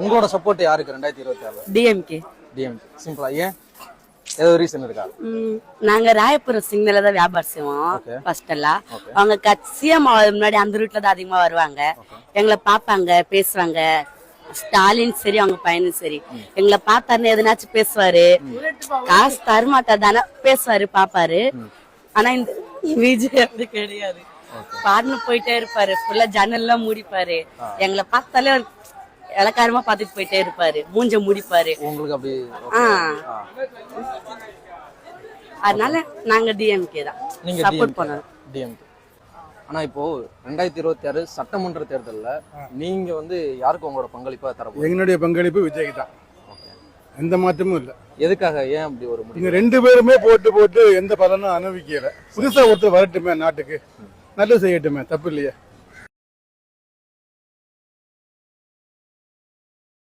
உங்களோட சப்போர்ட் யாருக்கு 2026? DMK. DMK. சிம்பிளா ஏன்? ஏதோ ரீசன் இருக்கா? நாங்க ராயபுரம் சிக்னல்ல தான் வியாபாரம் செய்வோம் ஃபர்ஸ்ட் எல்லாம். அவங்க கட்சியா முன்னாடி அந்த ரூட்ல தான் அதிகமா வருவாங்க. எங்களை பாப்பாங்க, பேசுவாங்க. ஸ்டாலின் சரி அவங்க பையனும் சரி எங்களை பார்த்தாருன்னு எதனாச்சும் பேசுவாரு. காசு தரமாட்டா தானே பேசுவாரு, பாப்பாரு. ஆனா இந்த விஜய் அப்படி கிடையாது. பாருன்னு போயிட்டே இருப்பாரு, ஃபுல்லா ஜன்னல்லாம் மூடிப்பாரு. எங்களை பார்த்தாலே இலக்காரமா பாத்துட்டு போயிட்டே இருப்பாரு, மூஞ்ச முடிப்பாரு. உங்களுக்கு அப்படி? அதனால நாங்க டிஎம்கே தான் சப்போர்ட் பண்ணோம். டிஎம்கே. ஆனா இப்போ 2026 சட்டமன்ற தேர்தல்ல நீங்க வந்து யாருக்கு உங்களோட பங்களிப்பா தரப்போறீங்க? என்னுடைய பங்களிப்பு விஜய்க்கு தான். எந்த மாற்றமும் இல்ல. எதுக்காக? ஏன் அப்படி ஒரு முடிவு? இங்க 2 பேருமே போட்டு எந்த பலனும் அனுபவிக்கல. புதுசா ஒருத்தர் வரட்டுமே, நாட்டுக்கு நல்லது செய்யட்டுமே, தப்பு இல்லையா?